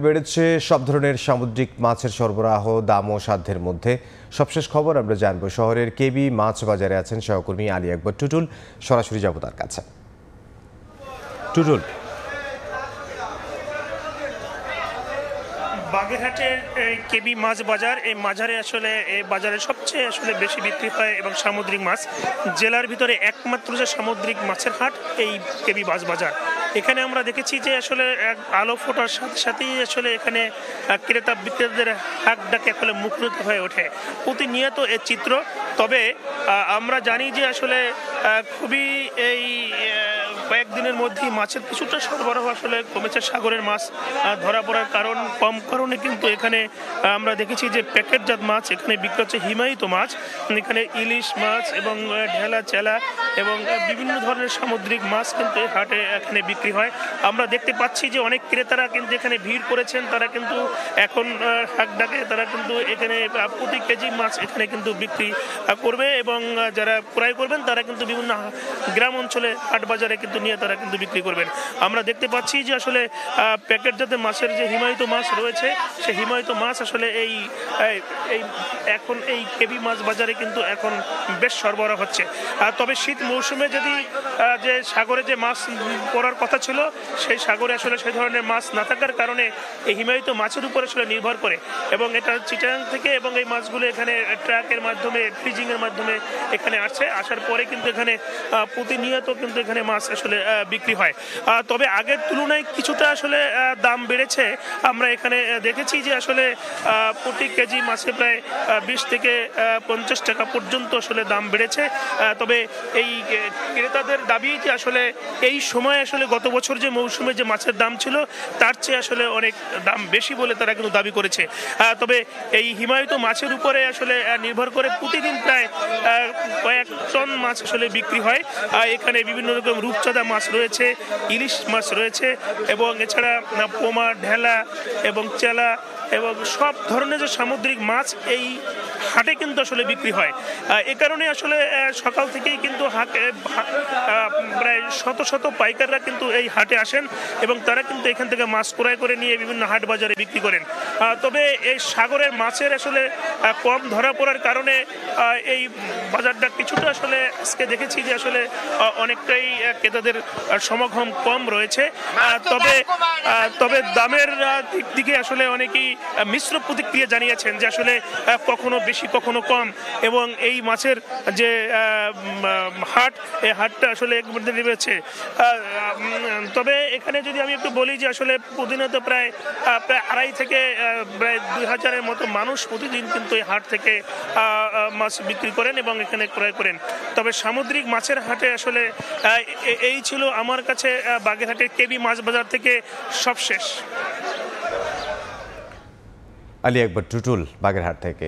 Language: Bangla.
বেড়েছে সব ধরনের সামুদ্রিক মাছের সরবরাহ, দাম ও সাধ্যের মধ্যে। সবশেষ খবর আমরা জানবো। শহরের কেবি মাছ বাজারে আছেন সহকর্মী আলী আকবর টুটুল। সরাসরি যাব তার কাছে। টুটুল, বাগেরহাটের কেবি মাছ বাজার, এই বাজারে এই বাজারে সবচেয়ে বেশি বিক্রি হয় এবং সামুদ্রিক মাছ। জেলার ভিতরে একমাত্র যে সামুদ্রিক মাছের হাট এই কেবি মাছ বাজার। এখানে আমরা দেখেছি যে আলো ফোটার সাথে সাথেই এখানে ক্রেতা বিক্রেতাদের হাক ডাকে মুখরিত হয়ে ওঠে প্রতিনিয়ত এর চিত্র। তবে আমরা জানি যে খুবই এই কয়েকদিনের মধ্যেই মাছের কিছুটা সরবরাহ কমেছে। সাগরের মাছ ধরা পড়ার কম কারণে কিন্তু এখানে আমরা দেখেছি যে প্যাকেটজাত মাছ এখানে বিক্রি হচ্ছে। হিমায়িত মাছ, এখানে ইলিশ মাছ এবং ঢেলা, চেলা এবং বিভিন্ন ধরনের সামুদ্রিক মাছ কিন্তু এই হাটে এখানে বিক্রি হয়। আমরা দেখতে পাচ্ছি যে অনেক ক্রেতারা কিন্তু এখানে ভিড় করেছেন। তারা কিন্তু এখন হাক ডাকে তারা কিন্তু এখানে প্রতি কেজি মাছ এখানে কিন্তু বিক্রি করবে এবং যারা ক্রয় করবেন তারা কিন্তু বিভিন্ন গ্রাম অঞ্চলে হাট বাজারে কিন্তু নিয়ে তারা কিন্তু বিক্রি করবেন। আমরা দেখতে পাচ্ছি যে প্যাকেটজাত মাছের যে হিমায়িত মাছ রয়েছে, সেই হিমায়িত মাছ এখন এই কেবি মাছ বাজারে কিন্তু এখন বেশ সরবরাহ হচ্ছে। তবে শীত মৌসুমে যদি যে সাগরে যে মাছ পড়ার কথা ছিল, সেই সাগরে সেই ধরনের মাছ না থাকার কারণে এই হিমায়িত মাছের উপর নির্ভর করে এবং এটা চিটাগাং থেকে এবং এই মাছগুলো এখানে ট্রাকের মাধ্যমে, ফ্রিজিংয়ের মাধ্যমে এখানে আসার পরে কিন্তু এখানে প্রতিনিয়ত কিন্তু এখানে মাছ বিক্রি হয়। তবে আগের তুলনায় কিছুটা দাম বেড়েছে। আমরা এখানে দেখেছি যে প্রতি কেজি মাছে প্রায় 20 থেকে 50 টাকা পর্যন্ত দাম বেড়েছে। তবে এই ক্রেতাদের দাবি যে এই সময় গত বছর যে মৌসুমে যে মাছের দাম ছিল তার চেয়ে অনেক দাম বেশি বলে তারা কিন্তু দাবি করেছে। তবে এই হিমায়িত মাছের উপরে নির্ভর করে প্রতিদিন প্রায় কয়েক টন মাছ বিক্রি হয়। এখানে বিভিন্ন রকম রূপচাঁদা মাছ রয়েছে, ইলিশ মাছ রয়েছে এবং এছাড়া পোমা, ঢেলা এবং চেলা এবং সব ধরনের যে সামুদ্রিক মাছ এই হাটে কিন্তু বিক্রি হয়। এ কারণে সকাল থেকেই কিন্তু প্রায় শত শত পাইকাররা কিন্তু এই হাটে আসেন এবং তারা কিন্তু এখান থেকে মাছ ক্রয় করে নিয়ে বিভিন্ন হাট বাজারে বিক্রি করেন। তবে এই সাগরের মাছের কম ধরা পড়ার কারণে এই বাজারটা কিছুটা আজকে দেখেছি যে অনেকটাই ক্রেতাদের সমাগম কম রয়েছে। তবে দামের দিক থেকে অনেকেই মিশ্র প্রতিক্রিয়া জানিয়েছেন যে কখনো বেশি কখনো কম এবং এই মাছের যে হাট, এই হাটটা নেমেছে। তবে এখানে যদি আমি একটু বলি যে প্রতিনিয়ত প্রায় 2,500 থেকে প্রায় 2,000-এর মতো মানুষ প্রতিদিন কিন্তু এই হাট থেকে মাছ বিক্রি করেন এবং এখানে ক্রয় করেন। তবে সামুদ্রিক মাছের হাটে এই ছিল আমার কাছে বাগেরহাটের কেবি মাছ বাজার থেকে সবশেষ। আলী আকবর টুটুল, বাগেরহাট থেকে।